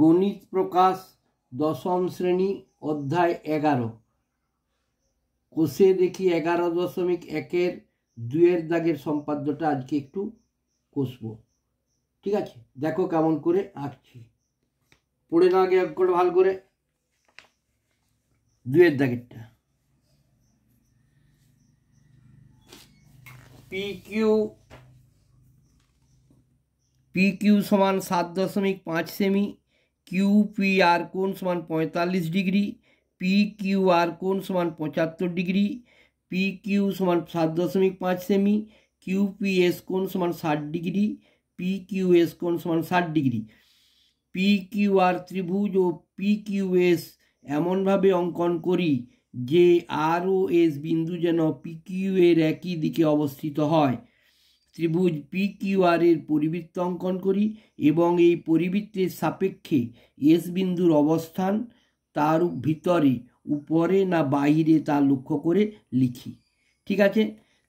গণিত প্রকাশ দশম শ্রেণী অধ্যায় 11। কোষে দেখি 11.1-এর 2-এর দাগের সম্পাদ্যটা আজকে একটু কষবো। ঠিক আছে, দেখো কেমন করে আঁকছি, পড়ে না আগে করে ভালো করে 2-এর দাগেরটা। PQ সমান 7.5 সেমি, QPR কোণ সমান 45 ডিগ্রি, PQR কোণ সমান 75 ডিগ্রি, PQ সমান 7.5 সেমি, QPS কোণ সমান 60 ডিগ্রি, PQS কোণ সমান 60 ডিগ্রি। PQR ত্রিভুজ ও PQS এমনভাবে অঙ্কন করি যে আর ও এস বিন্দু যেন PQ এর একই দিকে অবস্থিত হয়। ত্রিভুজ PQR এর পরিবৃত্ত অঙ্কন করি এবং এই পরিবৃত্তের সাপেক্ষে এস বিন্দুর অবস্থান তার ভিতরে, উপরে না বাইরে তা লক্ষ্য করে লিখি। ঠিক আছে,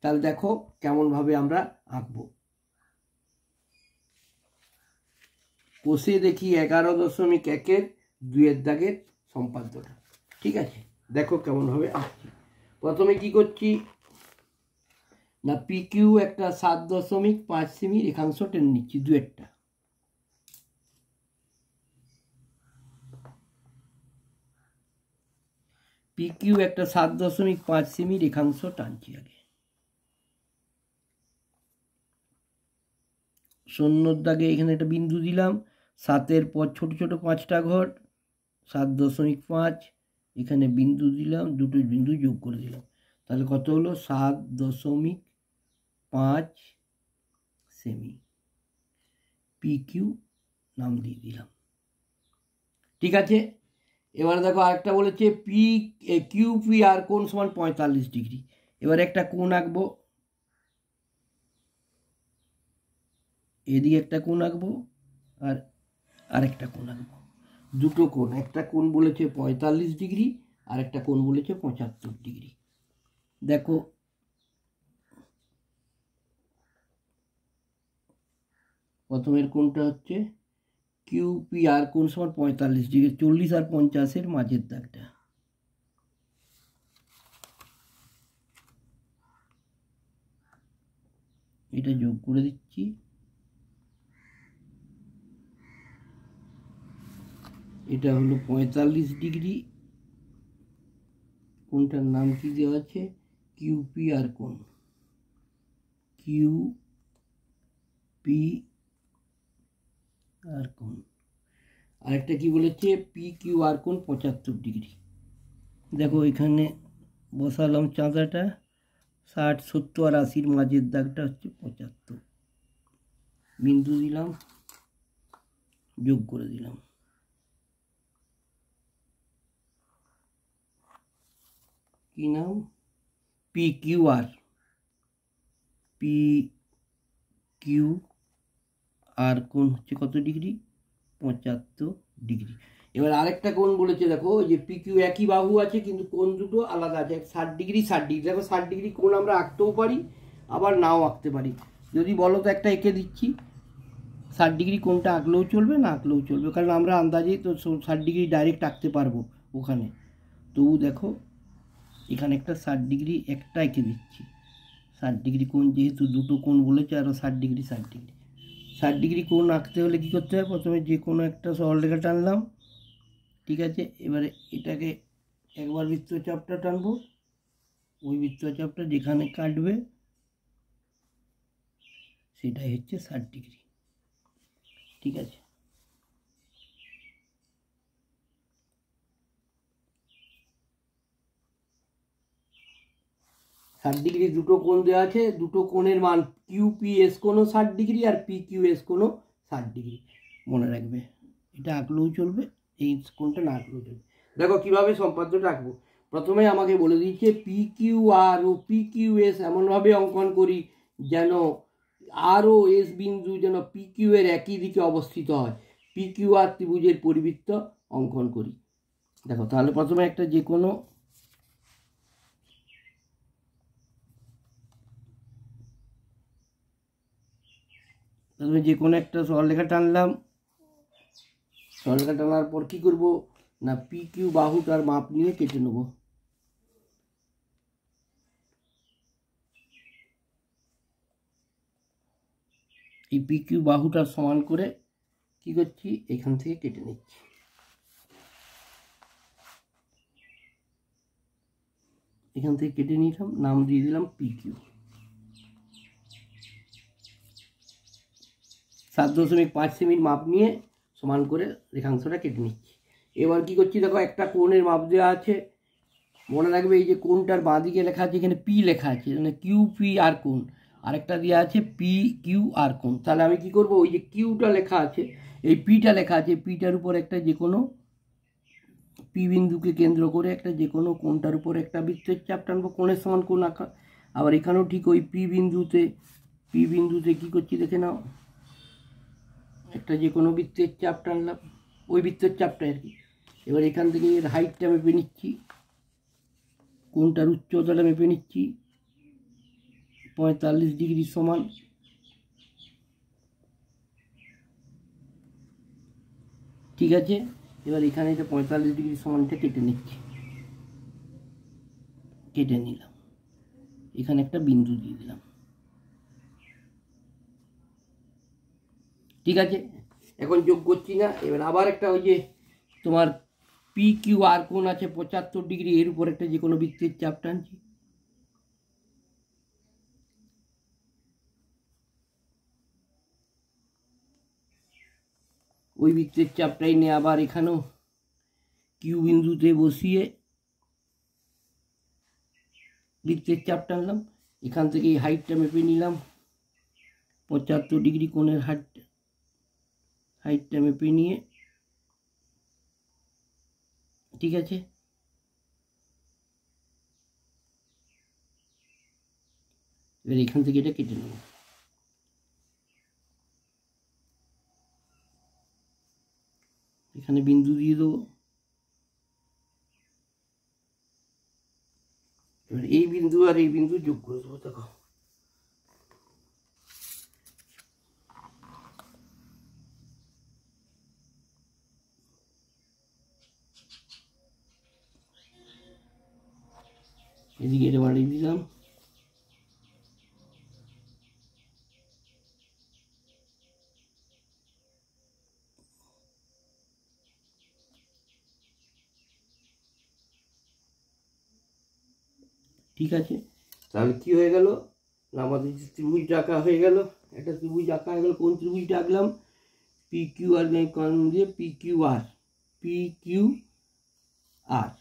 তাহলে দেখো কেমনভাবে আমরা আঁকবো। কোষে দেখি 11.1-এর 2-এর দাগের সম্পাদ্যটা। ঠিক আছে, দেখো কেমনভাবে আঁকছি। প্রথমে কি করছি না, PQ একটা 7.5 সেমি রেখাংশ টেনে নিচ্ছি 2-এরটা। PQ একটা 7.5 সেমি রেখাংশ টানছি আগে। শূন্যর দাগে এখানে একটা বিন্দু দিলাম, 7-এর পর ছোট ছোট 5টা ঘর, 7.5 এখানে বিন্দু দিলাম, দুটো বিন্দু যোগ করে দিলাম, তাহলে কত হলো 7.5 সেমি। PQ নাম দিয়ে দিলাম। ঠিক আছে, এবার দেখো আরেকটা বলেছে QPR কোণ সমান 45 ডিগ্রি। এবার একটা কোণ আঁকবো, এদিকে একটা কোণ আঁকবো আর আরেকটা কোণ আঁকবো, দুটো কোণ। একটা কোণ বলেছে 45 ডিগ্রি আর একটা কোণ বলেছে 75 ডিগ্রি। দেখো প্রথমের কোণটা হচ্ছে QPR কোণ সমান 45 ডিগ্রি, 40 আর 50-এর মাঝের দাগটা। এটা যোগ করে দিচ্ছি। এটা হলো 45 ডিগ্রি, কোণটার নাম কি দেওয়া আছে, QPR কোণ, QPR কোণ। আরেকটা কি বলেছে, PQR কোণ 75 ডিগ্রি। দেখো এখানে বসালাম চাঁদাটা, 60, 70 আর 80-র মাঝের দাগটা হচ্ছে 75, বিন্দু দিলাম, যোগ করে দিলাম। কি নাম, PQR কোণ হচ্ছে কত ডিগ্রি, 75 ডিগ্রি। এবার আরেকটা কোণ বলেছে, দেখো যে PQ একই বাহু আছে কিন্তু কোণ দুটো আলাদা আছে, 60 ডিগ্রি 60 ডিগ্রি। দেখো 60 ডিগ্রি কোণ আমরা আঁকতেও পারি আবার নাও আঁকতে পারি। যদি বলো তো একটা এঁকে দিচ্ছি, 60 ডিগ্রি কোণটা আঁকলেও চলবে না আঁকলেও চলবে, কারণ আমরা আন্দাজেই তো 60 ডিগ্রি ডাইরেক্ট আঁকতে পারবো ওখানে। তবু দেখো এখানে একটা 60 ডিগ্রি একটা এঁকে দিচ্ছি। 60 ডিগ্রি কোণ যেহেতু দুটো কোণ বলেছে, আরও 60 ডিগ্রি 60 ডিগ্রি। 60 ডিগ্রি কোণ আঁকতে হলে কী করতে হয়, প্রথমে যে কোনো একটা সরলরেখা টানলাম। ঠিক আছে, এবারে এটাকে একবার বৃত্তচাপটা টানবো, ওই বৃত্তচাপটা যেখানে কাটবে সেটাই হচ্ছে 60 ডিগ্রি। ঠিক আছে, 60 ডিগ্রি দুটো কোণ দেওয়া আছে, দুটো কোণের মান QPS কোণও 60 ডিগ্রি আর PQS কোণও 60 ডিগ্রি। মনে রাখবে, এটা আঁকলেও চলবে, এই কোণটা না আঁকলেও চলবে। দেখো কিভাবে সম্পাদ্যটা আঁকবো। প্রথমে আমাকে বলে দিচ্ছে PQR ও PQS এমনভাবে অঙ্কন করি যেন আর ও এস বিন্দু যেন PQ এর একই দিকে অবস্থিত হয়। PQR ত্রিভুজের পরিবৃত্ত অঙ্কন করি। দেখো তাহলে প্রথমে একটা যে কোনো একটা সরলরেখা টানলাম, সরলরেখা টানার পর কি করব না পি কিউ বাহুটার মাপ নিয়ে কেটে নেব। এই পি কিউ বাহুটা সমান করে কি করছি এখান থেকে কেটে নিচ্ছি। এখান থেকে কেটে নিলাম, নাম দিয়ে দিলাম পি কিউ। 7.5 সেমি মাপ নিয়ে সমান করে রেখাংশটা কেটে নিচ্ছি। এবার কি করছি দেখো একটা কোণের মাপ দেওয়া আছে, মনে রাখবে এই যে কোণটার বাঁ দিকে লেখা আছে এখানে পি লেখা আছে, মানে কিউ পি আর কোণ, আরেকটা দেওয়া আছে পি কিউ আর কোণ। তাহলে আমি কি করব ওই যে কিউটা লেখা আছে এই পিটা লেখা আছে, পিটার উপর একটা যে কোনো পি বিন্দুকে কেন্দ্র করে একটা যে কোনো কোণটার উপর একটা বৃত্তের চাপ টানবো, কোণের সমান কোণ আঁকা। আবার এখানেও ঠিক ওই পি বিন্দুতে কি করছি দেখে নাও, একটা যে কোনো বৃত্তের চাপ টানলাম, ওই বৃত্তের চাপটা আর কি। এবার এখান থেকে এর হাইটটা মেপে নিচ্ছি, কোণটার উচ্চতাটা মেপে নিচ্ছি, 45 ডিগ্রি সমান। ঠিক আছে, এবার এখানে এটা 45 ডিগ্রি সমানটা কেটে নিচ্ছি, কেটে নিলাম, এখানে একটা বিন্দু দিয়ে দিলাম। ঠিক আছে, এখন যোগ করছি না। এবার আবার একটা ওই যে তোমার পি কিউ আর কোণ আছে 75 ডিগ্রি, এর উপর একটা যে কোনো বৃত্তের চাপ টানছি। ওই বৃত্তের চাপটাই নিয়ে আবার এখানেও কিউ বিন্দুতে বসিয়ে বৃত্তের চাপ টানলাম। এখান থেকে এই হাইটটা মেপে নিলাম, 75 ডিগ্রি কোণের হাইটটা মেপে নিয়ে, ঠিক আছে। এবার এখান থেকে এটা কেটে নেব। এখানে বিন্দু দিয়ে দেবো। এবার এই বিন্দু আর এই বিন্দু যোগ করে দেবো। দেখো এদিকে এটা বাড়িয়ে দিলাম। ঠিক আছে, তাহলে কি হয়ে গেল না আমাদের যে ত্রিভুজটা আঁকা হয়ে গেল, একটা ত্রিভুজ আঁকা হয়ে গেল। কোন ত্রিভুজটা আঁকলাম, পি কিউ আর কন দিয়ে P Q R, P Q R.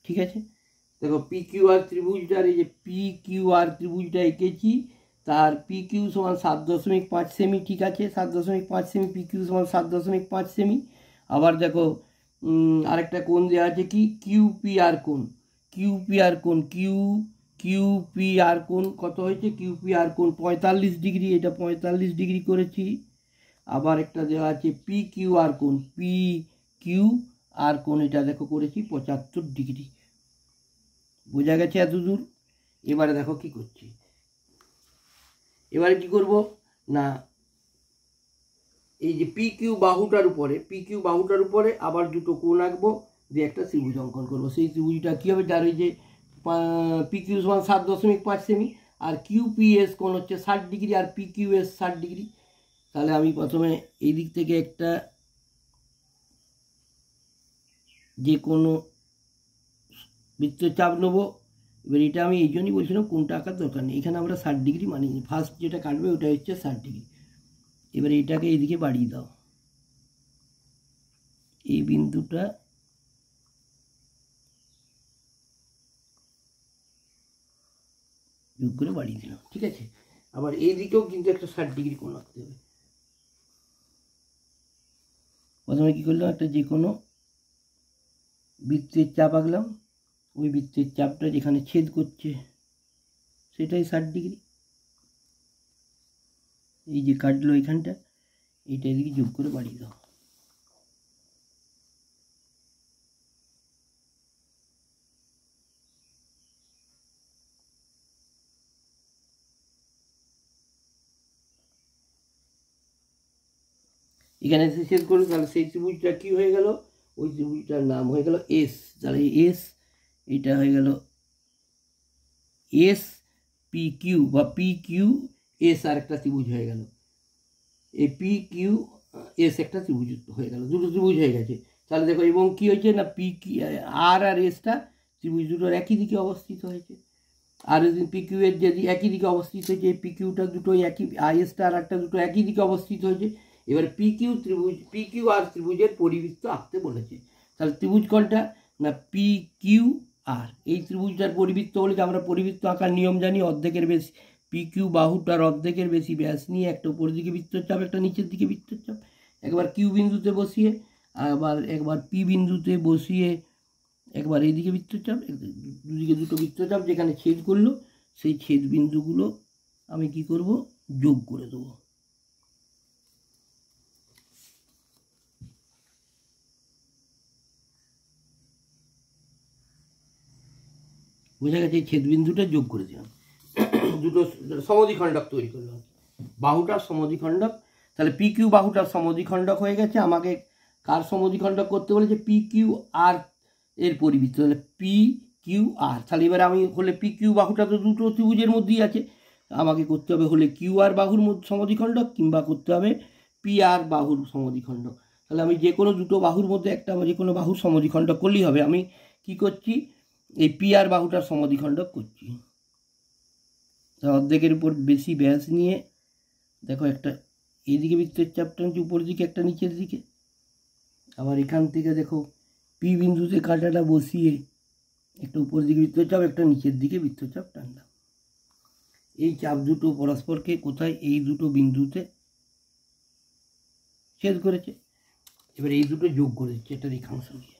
ঠিক আছে, দেখো পি কিউ আর ত্রিভুজটার এই যে পি কিউ আর ত্রিভুজটা এঁকেছি, তার পি কিউ সমান 7.5 সেমি। ঠিক আছে, 7.5 সেমি, পি কিউ সমান 7.5 সেমি। আবার দেখো আরেকটা কোণ দেওয়া আছে কি কিউ পি আর কোণ, কিউ পি আর কোণ, কিউ পি আর কোণ কত হয়েছে, কিউ পি আর কোণ 45 ডিগ্রি, এটা 45 ডিগ্রি করেছি। আবার একটা দেওয়া আছে পি কিউ আর কোণ, পি কিউ আর কোণ, এটা দেখো করেছি 75 ডিগ্রি। বোঝা গেছে এত দূর? এবারে দেখো কি করছি, এবারে কি করব না এই যে পি কিউ বাহুটার উপরে আবার দুটো কোণ আঁকবো, দিয়ে একটা ত্রিভুজ অঙ্কন করবো। সেই ত্রিভুজটা কী হবে, যার ওই যে পি কিউ সমান 7.5 সেমি, আর কিউ পি এস কোণ হচ্ছে 60 ডিগ্রি, আর পি কিউ এস 60 ডিগ্রি। তাহলে আমি প্রথমে এই দিক থেকে একটা যে কোনো বৃত্তের চাপ নেবো। এবার এটা আমি এই জন্যই বলছিলাম কোনটা আঁকার দরকার নেই, এখানে আমরা 60 ডিগ্রি মানিয়ে ফার্স্ট যেটা কাটবে ওটা হচ্ছে 60 ডিগ্রি। এবার এটাকে এইদিকে বাড়িয়ে দাও, এই বিন্দুটা যোগ করে বাড়িয়ে দিলাম। ঠিক আছে, আবার এই দিকেও কিন্তু একটা 60 ডিগ্রি কোণ আঁকতে হবে। প্রথমে কী করলাম, একটা যে কোনো বৃত্তের চাপ আঁকলাম, ওই বৃত্তের চাপটা যেখানে ছেদ করছে সেটাই 60 ডিগ্রি। এই যে কাটলো এখানটা, এইটা এদিকে যোগ করে বাড়িয়ে দাও। এখানে এসে ছেদ করলো, তাহলে সেই ত্রিভুজটা কী হয়ে গেল, ওই ত্রিভুজটার নাম হয়ে গেল এস। তাহলে এস, এটা হয়ে গেল এস পি কিউ বা পি কিউ এস, আর একটা ত্রিভুজ হয়ে গেল। এই পি কিউ এস একটা ত্রিভুজ হয়ে গেল, দুটো ত্রিভুজ হয়ে গেছে। তাহলে দেখো, এবং কি হয়েছে না, পি কি আর আর এসটা ত্রিভুজ দুটোর একই দিকে অবস্থিত হয়েছে। আর পি কিউ এর যদি একই দিকে অবস্থিত হয়েছে, পি কিউটা দুটো একই, আইএসটা আর একটা দুটো একই দিকে অবস্থিত হয়েছে। এবার পি কিউ ত্রিভুজ, পি কিউ আর ত্রিভুজের পরিবৃত্ত আঁকতে বলেছে। তাহলে ত্রিভুজ কোনটা না, পি কিউ আর। এই ত্রিভুজটার পরিবৃত্ত বলেছে, আমরা পরিবৃত্ত আঁকার নিয়ম জানি, অর্ধেকের বেশি পি কিউ বাহুটার অর্ধেকের বেশি ব্যাস নিয়ে একটা উপরের দিকে বৃত্তের চাপ, একটা নিচের দিকে বৃত্তের চাপ, একবার কিউ বিন্দুতে বসিয়ে, আবার একবার পি বিন্দুতে বসিয়ে, একবার এইদিকে বৃত্তচাপ, দুদিকে দুটো বৃত্তচাপ যেখানে ছেদ করলো, সেই ছেদ বিন্দুগুলো আমি কি করব, যোগ করে দেবো। বোঝা গেছে, এই ছেদ বিন্দুটা যোগ করে দিলাম, দুটো সমদ্বিখণ্ডক তৈরি করলাম, বাহুটার সমদ্বিখণ্ডক। তাহলে পি কিউ বাহুটার সমদ্বিখণ্ডক হয়ে গেছে। আমাকে কার সমদ্বিখণ্ডক করতে বলেছে, পি কিউ আর এর পরিবৃত্ত, তাহলে পি কিউ আর। তাহলে এবারে আমি হলে পি কিউ বাহুটা তো দুটো ত্রিভুজের মধ্যেই আছে, আমাকে করতে হবে হলে কিউ আর বাহুর সমদ্বিখণ্ডক, কিংবা করতে হবে পি আর বাহুর সমদ্বিখণ্ডক। তাহলে আমি যে কোনো দুটো বাহুর মধ্যে একটা, যে কোনো বাহুর সমদ্বিখণ্ডক করলেই হবে। আমি কি করছি, এই পি আর বাহুটার সমদ্বিখণ্ডক করছি। অর্ধেকের উপর বেশি ব্যাস নিয়ে দেখো, একটা এইদিকে বৃত্তের চাপ টানছি উপরের দিকে, একটা নিচের দিকে। আবার এখান থেকে দেখো, পি বিন্দুতে কাঁটাটা বসিয়ে একটা উপরের দিকে বৃত্তচাপ, একটা নিচের দিকে বৃত্তচাপ টানলাম। এই চাপ দুটো পরস্পরকে কোথায়, এই দুটো বিন্দুতে ছেদ করেছে। এবার এই দুটো যোগ করে দিচ্ছে একটা রেখাংশ দিয়ে।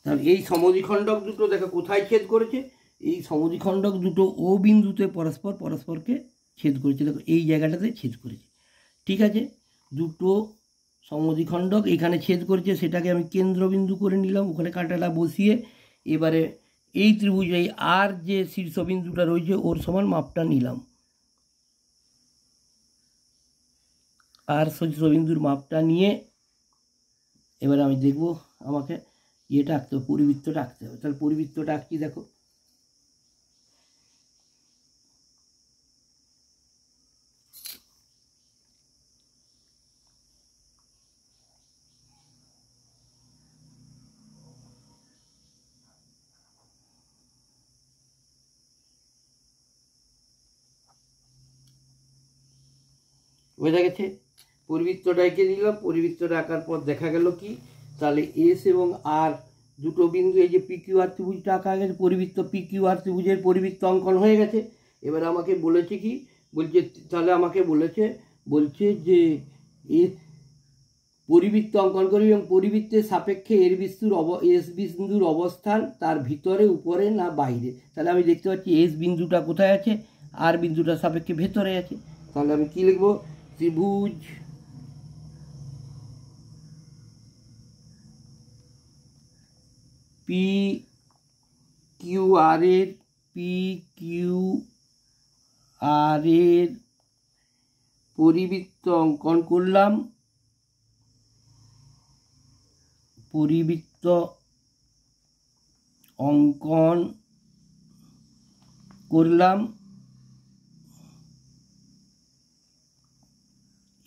তাহলে এই সমদ্বিখণ্ডক দুটো দেখো কোথায় ছেদ করেছে, এই সমদ্বিখণ্ডক দুটো ও বিন্দুতে পরস্পরকে ছেদ করেছে। দেখো এই জায়গাটাতে ছেদ করেছে, ঠিক আছে। দুটো সমদ্বিখণ্ডক এখানে ছেদ করেছে, সেটাকে আমি কেন্দ্রবিন্দু করে নিলাম, ওখানে কাঁটাটা বসিয়ে এবারে এই ত্রিভুজ, এই আর যে শীর্ষবিন্দুটা রয়েছে ওর সমান মাপটা নিলাম, আর শীর্ষবিন্দুর মাপটা নিয়ে এবারে আমি দেখব আমাকে ইয়েটা আঁকতে হবে, পরিবৃত্তটা আঁকতে হবে। তাহলে পরিবৃত্তটা আঁকছি, দেখো বোঝা গেছে। পরিবৃত্তটা এঁকে দিলাম, পরিবৃত্তটা আঁকার পর দেখা গেল কি, তাহলে এস এবং আর দুটো বিন্দু, এই যে পি কিউ আর ত্রিভুজটা আঁকা গেছে, পরিবৃত্ত পি কিউ আর ত্রিভুজের পরিবৃত্ত অঙ্কন হয়ে গেছে। এবার আমাকে বলেছে কি, বলছে তাহলে আমাকে বলছে যে এস পরিবৃত্ত অঙ্কন করি, এবং পরিবৃত্তের সাপেক্ষে এস বিন্দুর অবস্থান তার ভিতরে, উপরে না বাইরে। তাহলে আমি দেখতে পাচ্ছি এস বিন্দুটা কোথায় আছে, আর বিন্দুটার সাপেক্ষে ভেতরে আছে। তাহলে আমি কি লিখবো, ত্রিভুজ পি কিউ আর এর পরিবৃত্ত অঙ্কন করলাম, পরিবৃত্ত অঙ্কন করলাম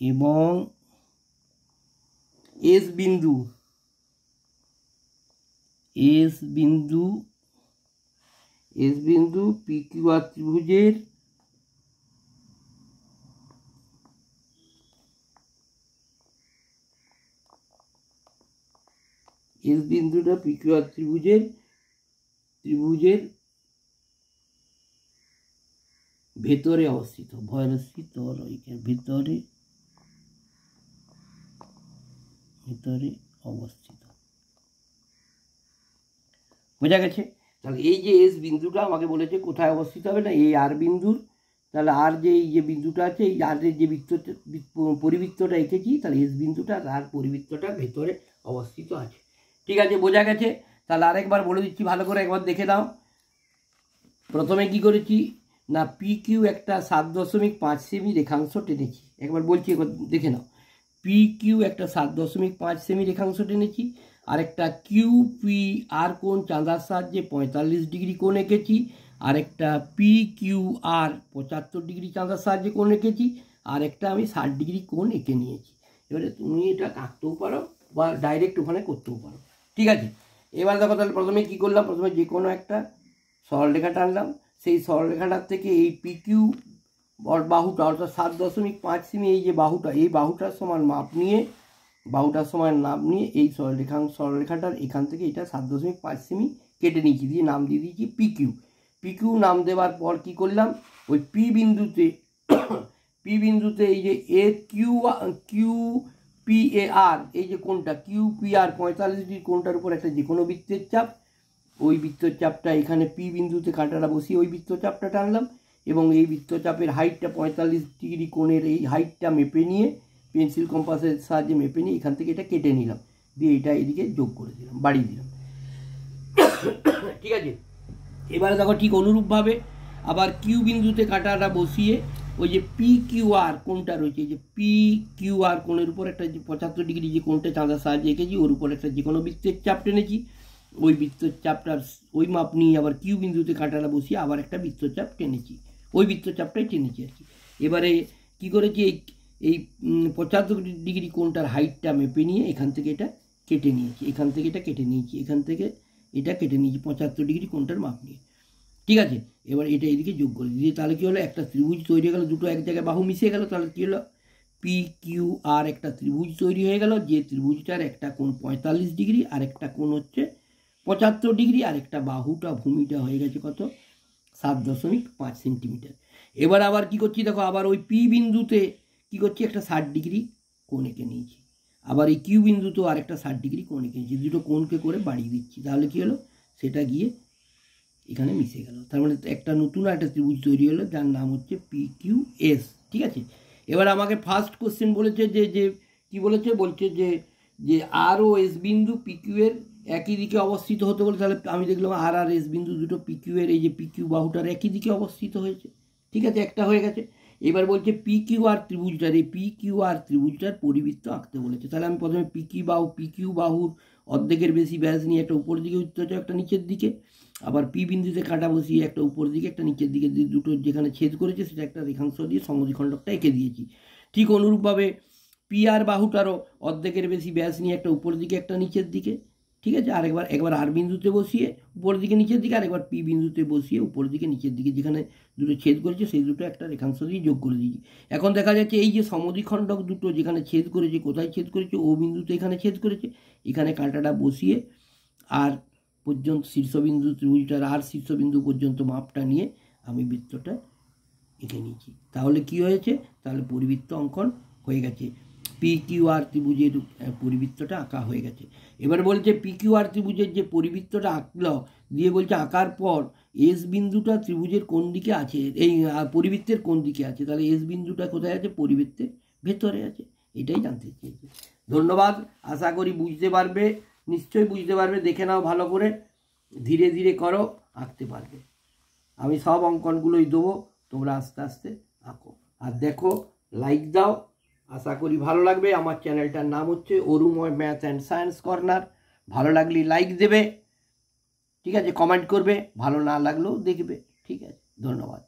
এবং এস বিন্দু পি কিউ আর ত্রিভুজের এস বিন্দুটা পি কিউ আর ত্রিভুজের ভেতরে অবস্থিত, ভিতরে অবস্থিত। বোঝা গেছে। তাহলে এই যে এস বিন্দুটা আমাকে বলেছে কোথায় অবস্থিত হবে না, এই আর বিন্দুর, তাহলে আর যে এই যে বিন্দুটা আছে, এই আর যে পরিবৃত্তটা এঁকেছি, তাহলে এস বিন্দুটা আর পরিবৃত্তটা ভেতরে অবস্থিত আছে। ঠিক আছে, বোঝা গেছে। তাহলে আরেকবার বলে দিচ্ছি, ভালো করে একবার দেখে দাও। প্রথমে কি করেছি না PQ একটা 7.5 সেমি রেখাংশ টেনেছি, একবার বলছি দেখে নাও। PQ একটা 7.5 সেমি রেখাংশ টেনেছি, আর একটা QPR কোণ চাঁদার সাহায্যে 45 ডিগ্রি কোণ এঁকেছি, আর একটা PQR 75 ডিগ্রি চাঁদার সাহায্যে কোণ এঁকেছি, আর একটা আমি 60 ডিগ্রি কোণ এঁকে নিয়েছি। এবারে তুমি এটা আঁকতেও পারো বা ডাইরেক্ট ওখানে করতেও পারো, ঠিক আছে। এবার দেখো তাহলে প্রথমে কি করলাম, প্রথমে যে কোনো একটা সরলরেখা টানলাম, সেই সরলরেখাটার থেকে এই PQ বাহুটা অর্থাৎ 7.5 সেমি এই যে বাহুটা, এই বাহুটার সমান মাপ নিয়ে এই সরলরেখাটার এখান থেকে এটা 7.5 সেমি কেটে নিয়েছি, দিয়ে নাম দিয়ে দিয়েছি PQ। নাম দেওয়ার পর কি করলাম, ওই P বিন্দুতে এই যে QPAR এই যে কোণটা QPR 45 ডিগ্রি কোণটার উপর একটা যে কোনো বৃত্তের চাপ, ওই বৃত্তচাপটা এখানে P বিন্দুতে কাঁটাটা বসিয়ে ওই বৃত্তচাপটা টানলাম, এবং এই বৃত্তচাপের হাইটটা 45 ডিগ্রি কোণের এই হাইটটা মেপে নিয়ে পেন্সিল কম্পাসের সাহায্যে মেপে নিয়ে এখান থেকে এটা কেটে নিলাম, দিয়ে এটা এদিকে যোগ করে দিলাম, বাড়িয়ে দিলাম, ঠিক আছে। এবারে দেখো ঠিক অনুরূপভাবে আবার Q বিন্দুতে কাঁটাটা বসিয়ে ওই যে PQR কোণটা রয়েছে, যে PQR কোণের উপর একটা যে 75 ডিগ্রি যে কোণটা চাঁদার সাহায্যে এঁকেছি, ওর উপর একটা যে কোনো বৃত্তের চাপ টেনেছি, ওই বৃত্তচাপটার ওই মাপ নিয়ে আবার Q বিন্দুতে কাঁটাটা বসিয়ে আবার একটা বৃত্তচাপ টেনেছি, ওই বৃত্তচাপটাই টেনেছি আর কি। এবারে কি করেছি, এই 75 ডিগ্রি কোণটার হাইটটা মেপে নিয়ে এখান থেকে এটা কেটে নিয়েছি, এখান থেকে এটা কেটে নিয়েছি 75 ডিগ্রি কোণটার মাপ নিয়ে, ঠিক আছে। এবার এটা এদিকে যোগ করে দিয়ে তাহলে কি হলো, একটা ত্রিভুজ তৈরি হয়ে গেল, দুটো এক জায়গায় বাহু মিশে গেল, তাহলে কি হলো PQR একটা ত্রিভুজ তৈরি হয়ে গেল, যে ত্রিভুজটার একটা কোণ 45 ডিগ্রি আর একটা কোণ হচ্ছে 75 ডিগ্রি, আর একটা বাহুটা ভূমিটা হয়ে গেছে কত 7.5 সেন্টিমিটার। এবার আবার কি করছি দেখো, আবার ওই P বিন্দুতে কি করছি, একটা 60 ডিগ্রি কোণ এঁকে নিয়েছি, আবার এই Q বিন্দুতেও আর একটা 60 ডিগ্রি কোণ এঁকে নিয়েছি, দুটো কোণকে করে বাড়িয়ে দিচ্ছি, তাহলে কি হলো সেটা গিয়ে এখানে মিশে গেল, তার মানে একটা নতুন একটা ত্রিভুজ তৈরি হলো যার নাম হচ্ছে PQS, ঠিক আছে। এবার আমাকে ফার্স্ট কোশ্চেন বলেছে যে কি বলেছে, বলছে যে আর ও এস বিন্দু PQ এর একই দিকে অবস্থিত হতে বলে, তাহলে আমি দেখলাম আর এস বিন্দু দুটো PQ এর এই যে PQ বাহুটার একই দিকে অবস্থিত হয়েছে, ঠিক আছে, একটা হয়ে গেছে। এবার বলছে PQR ত্রিভুজটার এই PQR ত্রিভুজটার পরিবৃত্ত আঁকতে বলেছে, তাহলে আমি প্রথমে PQ বাহুর অর্ধেকের বেশি ব্যাস নিয়ে একটা উপরের দিকে উচ্চতা একটা নিচের দিকে, আবার P বিন্দুতে কাটা বসিয়ে একটা উপরের দিকে একটা নিচের দিকে, দুটো যেখানে ছেদ করেছে সেটা একটা রেখাংশ দিয়ে সমদ্বিখণ্ডকটা এঁকে দিয়েছি। ঠিক অনুরূপভাবে PR বাহুটারও অর্ধেকের বেশি ব্যাস নিয়ে একটা উপরের দিকে একটা নিচের দিকে, ঠিক আছে। একবার আর বিন্দুতে বসিয়ে উপরের দিকে নিচের দিকে, আর একবার P বিন্দুতে বসিয়ে উপরের দিকে নিচের দিকে, যেখানে দুটো ছেদ করেছে সেই দুটো একটা রেখাংশ দিয়ে যোগ করে দিয়েছি। এখন দেখা যাচ্ছে এই যে সমদ্বিখণ্ডক দুটো যেখানে ছেদ করেছে, কোথায় ছেদ করেছে, ও বিন্দুতে এখানে ছেদ করেছে, এখানে কাঁটাটা বসিয়ে আর পর্যন্ত শীর্ষবিন্দু ত্রিভুজটার আর শীর্ষবিন্দু পর্যন্ত মাপটা নিয়ে আমি বৃত্তটা এঁকে নিয়েছি, তাহলে কি হয়েছে, তাহলে পরিবৃত্ত অঙ্কন হয়ে গেছে, PQR ত্রিভুজের পরিবৃত্তটা আঁকা হয়ে গেছে। এবার বলছে PQR ত্রিভুজের যে পরিবৃত্তটা আঁকলো, দিয়ে বলছে আঁকার পর এস বিন্দুটা ত্রিভুজের কোন দিকে আছে, এই পরিবৃত্তের কোন দিকে আছে, তাহলে এস বিন্দুটা কোথায় আছে, পরিবৃত্তের ভেতরে আছে, এটাই জানতে চেয়েছে। ধন্যবাদ, আশা করি বুঝতে পারবে, নিশ্চয়ই বুঝতে পারবে, দেখে নাও ভালো করে, ধীরে ধীরে করো, আঁকতে পারবে। আমি সব অঙ্কনগুলোই দেবো, তোমরা আস্তে আস্তে আঁকো, আর দেখো, লাইক দাও, আশা করি ভালো লাগবে। আমার চ্যানেলটার নাম হচ্ছে Arumoy math and science corner, ভালো লাগলে লাইক দেবে, ঠিক আছে, কমেন্ট করবে, ভালো না লাগলেও দেখবে, ঠিক আছে, ধন্যবাদ।